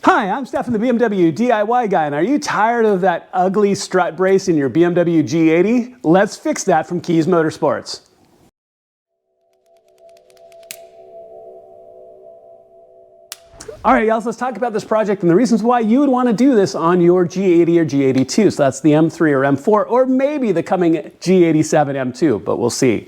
Hi, I'm Stefan, the BMW DIY guy, and are you tired of that ugly strut brace in your BMW G80? Let's fix that from Kies Motorsports. All right, y'all, so let's talk about this project and the reasons why you would want to do this on your G80 or G82. So that's the M3 or M4, or maybe the coming G87 M2, but we'll see.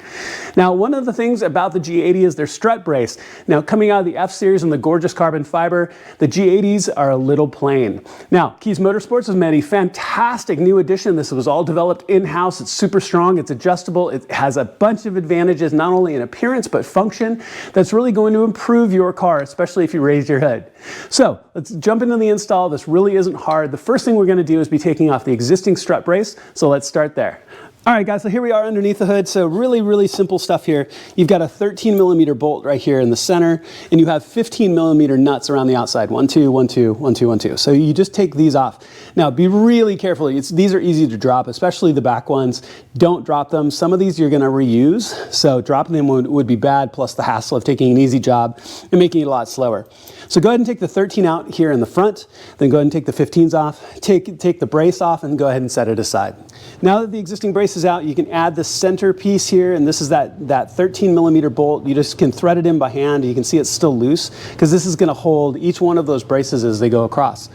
Now, one of the things about the G80 is their strut brace. Now, coming out of the F series and the gorgeous carbon fiber, the G80s are a little plain. Now, Kies Motorsports has made a fantastic new addition. This was all developed in-house. It's super strong, it's adjustable, it has a bunch of advantages, not only in appearance, but function, that's really going to improve your car, especially if you raise your hood. So let's jump into the install. This really isn't hard. The first thing we're going to do is be taking off the existing strut brace. So let's start there. All right, guys, so here we are underneath the hood. So really simple stuff here. You've got a 13mm bolt right here in the center, and you have 15mm nuts around the outside. 1, 2, 1, 2, 1, 2, 1, 2. So you just take these off. Now, be really careful. These are easy to drop, especially the back ones. Don't drop them. Some of these you're going to reuse, so dropping them would be bad, plus the hassle of taking an easy job and making it a lot slower. So go ahead and take the 13 out here in the front, then go ahead and take the 15s off, take the brace off, and go ahead and set it aside. Now that the existing brace is out, you can add the center piece here, and this is that 13mm bolt. You just can thread it in by hand. You can see it's still loose because this is going to hold each one of those braces as they go across.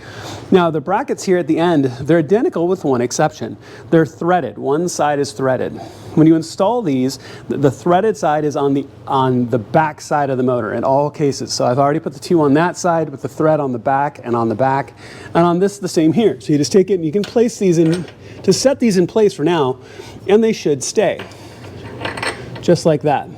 Now the brackets here at the end, they're identical with one exception. They're threaded. One side is threaded. When you install these, the threaded side is on the back side of the motor in all cases. So I've already put the two on that side with the thread on the back, and on this the same here. So you just take it and you can place these in, to set these in place for now, and they should stay, just like that.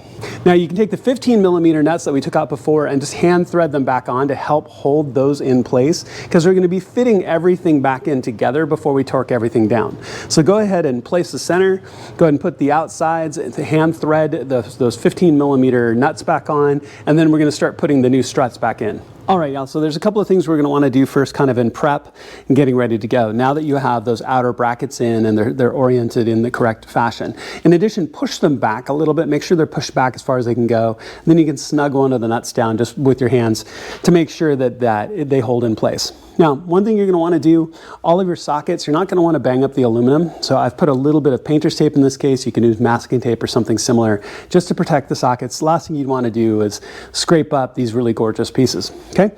Now you can take the 15mm nuts that we took out before and just hand thread them back on to help hold those in place, because we're going to be fitting everything back in together before we torque everything down. So go ahead and place the center, go ahead and put the outsides, hand thread those 15mm nuts back on, and then we're going to start putting the new struts back in. All right, y'all, so there's a couple of things we're going to want to do first, kind of in prep and getting ready to go. Now that you have those outer brackets in and they're oriented in the correct fashion. In addition, push them back a little bit, make sure they're pushed back as far as they can go. And then you can snug one of the nuts down just with your hands to make sure that they hold in place. Now, one thing you're going to want to do, all of your sockets, you're not going to want to bang up the aluminum. So I've put a little bit of painter's tape in this case. You can use masking tape or something similar just to protect the sockets. The last thing you'd want to do is scrape up these really gorgeous pieces. Okay?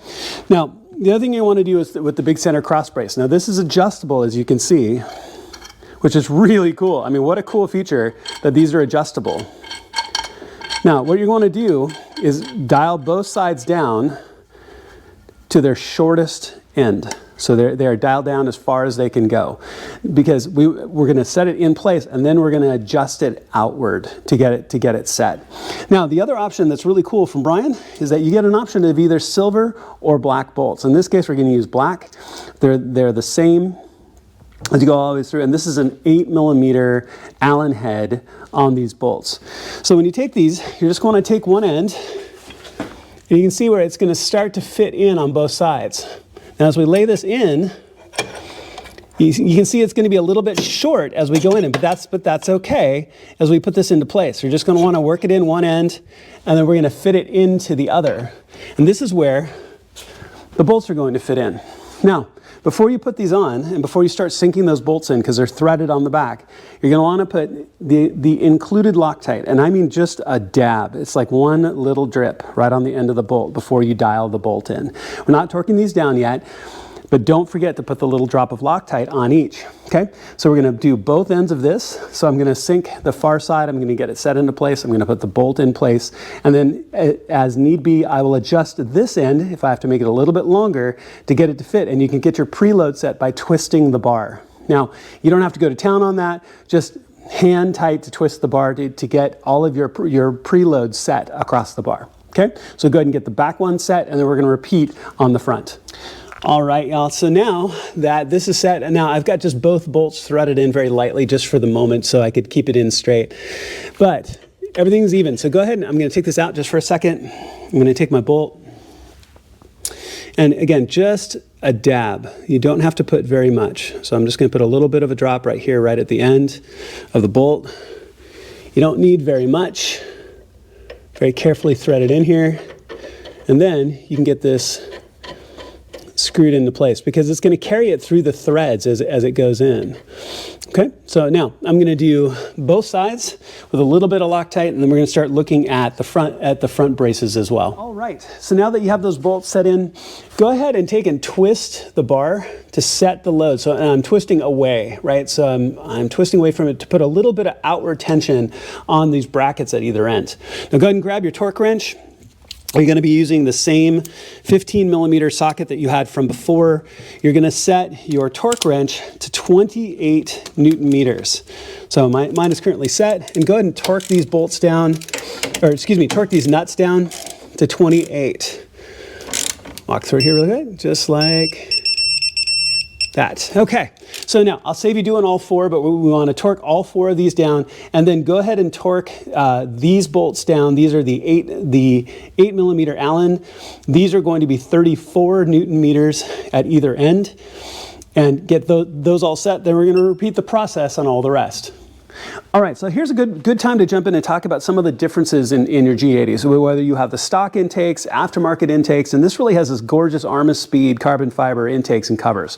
Now, the other thing you want to do is with the big center cross brace. Now, this is adjustable, as you can see, which is really cool. I mean, what a cool feature that these are adjustable. Now, what you're going to do is dial both sides down to their shortest end. So they're dialed down as far as they can go, because we're going to set it in place and then we're going to adjust it outward to get it set. Now, the other option that's really cool from Brian is that you get an option of either silver or black bolts. In this case, we're going to use black. They're the same as you go all the way through, and this is an 8mm Allen head on these bolts. So when you take these, you're just going to take one end, and you can see where it's going to start to fit in on both sides. Now, as we lay this in, you can see it's going to be a little bit short as we go in, but that's okay as we put this into place. You're just going to want to work it in one end, and then we're going to fit it into the other. And this is where the bolts are going to fit in. Now, before you put these on, and before you start sinking those bolts in, because they're threaded on the back, you're going to want to put the included Loctite, and I mean just a dab. It's like one little drip right on the end of the bolt before you dial the bolt in. We're not torquing these down yet, but don't forget to put the little drop of Loctite on each, okay? So we're going to do both ends of this. So I'm going to sink the far side. I'm going to get it set into place. I'm going to put the bolt in place. And then as need be, I will adjust this end, if I have to make it a little bit longer, to get it to fit. And you can get your preload set by twisting the bar. Now, you don't have to go to town on that. Just hand tight to twist the bar to get all of your preload set across the bar, okay? So go ahead and get the back one set, and then we're going to repeat on the front. All right, y'all, so now that this is set, and now I've got just both bolts threaded in very lightly just for the moment so I could keep it in straight. But everything's even, so go ahead and I'm going to take this out just for a second. I'm going to take my bolt. And again, just a dab. You don't have to put very much. So I'm just going to put a little bit of a drop right here, right at the end of the bolt. You don't need very much. Very carefully thread it in here. And then you can get this screwed into place because it's going to carry it through the threads as it goes in. Okay, so now I'm going to do both sides with a little bit of Loctite, and then we're going to start looking at the front braces as well. All right, so now that you have those bolts set in, go ahead and take and twist the bar to set the load. So I'm twisting away, right? So I'm twisting away from it to put a little bit of outward tension on these brackets at either end. Now go ahead and grab your torque wrench. You're going to be using the same 15 millimeter socket that you had from before. You're going to set your torque wrench to 28 Newton meters. So mine is currently set, and go ahead and torque these bolts down, or excuse me, torque these nuts down to 28. Walk through here really quick, just like that. Okay, so now I'll save you doing all four, but we want to torque all four of these down, and then go ahead and torque these bolts down. These are the 8 millimeter Allen. These are going to be 34 Newton meters at either end, and get those all set. Then we're going to repeat the process on all the rest. All right, so here's a good time to jump in and talk about some of the differences in your G80. So whether you have the stock intakes, aftermarket intakes, and this really has this gorgeous Armis Speed carbon fiber intakes and covers.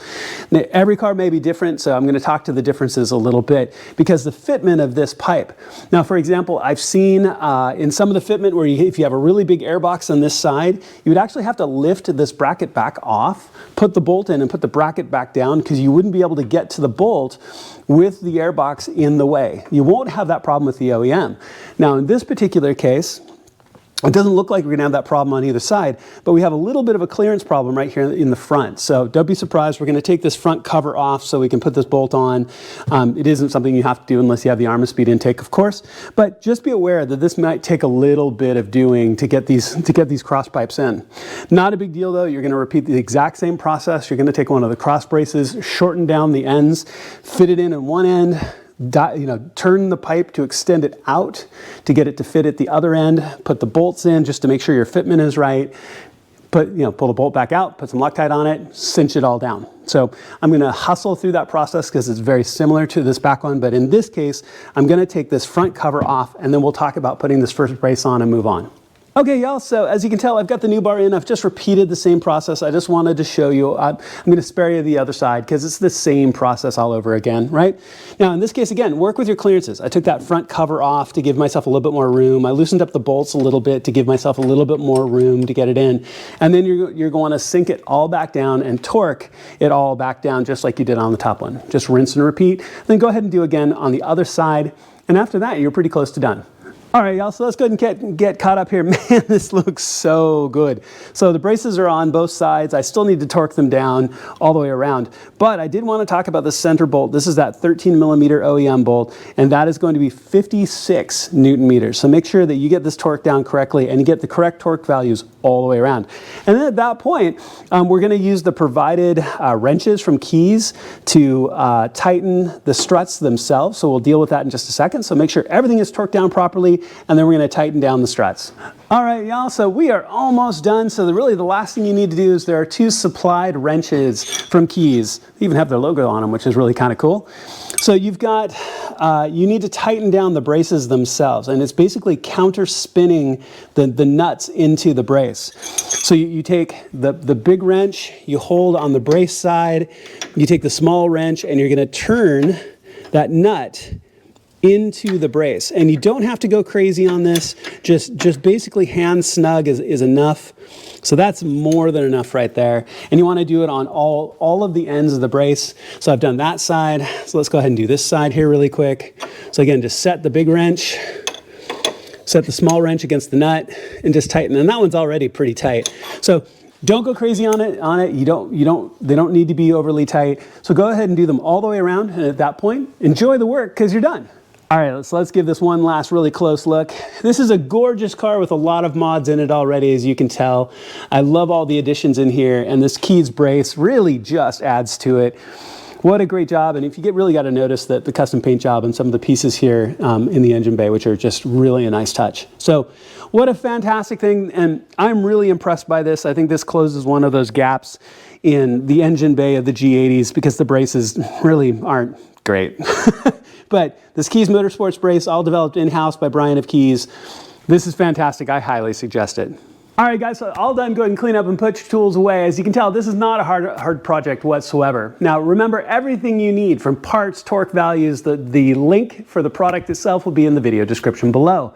Now, every car may be different, so I'm going to talk to the differences a little bit because the fitment of this pipe. Now, for example, I've seen in some of the fitment where if you have a really big air box on this side, you would actually have to lift this bracket back off, put the bolt in, and put the bracket back down because you wouldn't be able to get to the bolt with the air box in the way. You won't have that problem with the OEM. Now in this particular case, it doesn't look like we're going to have that problem on either side, but we have a little bit of a clearance problem right here in the front. So don't be surprised. We're going to take this front cover off so we can put this bolt on. It isn't something you have to do unless you have the Armis Speed intake, of course, but just be aware that this might take a little bit of doing to get these cross pipes in. Not a big deal though. You're going to repeat the exact same process. You're going to take one of the cross braces, shorten down the ends, fit it in one end, turn the pipe to extend it out to get it to fit at the other end, put the bolts in just to make sure your fitment is right, pull the bolt back out, put some Loctite on it, cinch it all down. So I'm going to hustle through that process because it's very similar to this back one, but in this case, I'm going to take this front cover off and then we'll talk about putting this first brace on and move on. Okay, y'all, so as you can tell, I've got the new bar in. I've just repeated the same process. I just wanted to show you. I'm going to spare you the other side because it's the same process all over again, right? Now, in this case, again, work with your clearances. I took that front cover off to give myself a little bit more room. I loosened up the bolts a little bit to give myself a little bit more room to get it in. And then you're going to sink it all back down and torque it all back down just like you did on the top one. Just rinse and repeat. Then go ahead and do again on the other side. And after that, you're pretty close to done. All right, y'all, so let's go ahead and get caught up here. Man, this looks so good. So the braces are on both sides. I still need to torque them down all the way around. But I did want to talk about the center bolt. This is that 13 millimeter OEM bolt, and that is going to be 56 Newton meters. So make sure that you get this torque down correctly and you get the correct torque values all the way around. And then at that point, we're going to use the provided wrenches from Kies to tighten the struts themselves. So we'll deal with that in just a second. So make sure everything is torqued down properly, and then we're going to tighten down the struts. All right, y'all, so we are almost done. So really the last thing you need to do is there are two supplied wrenches from Kies. They even have their logo on them, which is really kind of cool. So you've got, you need to tighten down the braces themselves, and it's basically counter spinning the nuts into the brace. So you take the big wrench, you hold on the brace side, you take the small wrench, and you're going to turn that nut into the brace. And you don't have to go crazy on this. Just basically hand snug is enough. So that's more than enough right there. And you want to do it on all of the ends of the brace. So I've done that side. So let's go ahead and do this side here really quick. So again, just set the big wrench, set the small wrench against the nut, and just tighten. And that one's already pretty tight. So don't go crazy on it. They don't need to be overly tight. So go ahead and do them all the way around. And at that point, enjoy the work because you're done. All right, so let's give this one last really close look. This is a gorgeous car with a lot of mods in it already, as you can tell. I love all the additions in here, and this Kies brace really just adds to it. What a great job. And if you really got to notice that the custom paint job and some of the pieces here in the engine bay, which are just really a nice touch. So what a fantastic thing. And I'm really impressed by this. I think this closes one of those gaps in the engine bay of the G80s because the braces really aren't great. But this Kies Motorsports brace, all developed in-house by Brian of Kies. This is fantastic. I highly suggest it. All right, guys, so all done. Go ahead and clean up and put your tools away. As you can tell, this is not a hard project whatsoever. Now, remember, everything you need from parts, torque values, the link for the product itself will be in the video description below.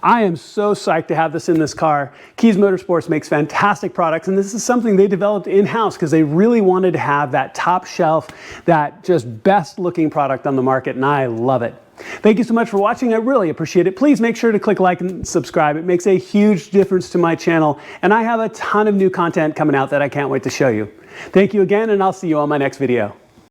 I am so psyched to have this in this car. Kies Motorsports makes fantastic products, and this is something they developed in-house because they really wanted to have that top shelf, that just best looking product on the market, and I love it. Thank you so much for watching. I really appreciate it. Please make sure to click like and subscribe. It makes a huge difference to my channel, and I have a ton of new content coming out that I can't wait to show you. Thank you again, and I'll see you on my next video.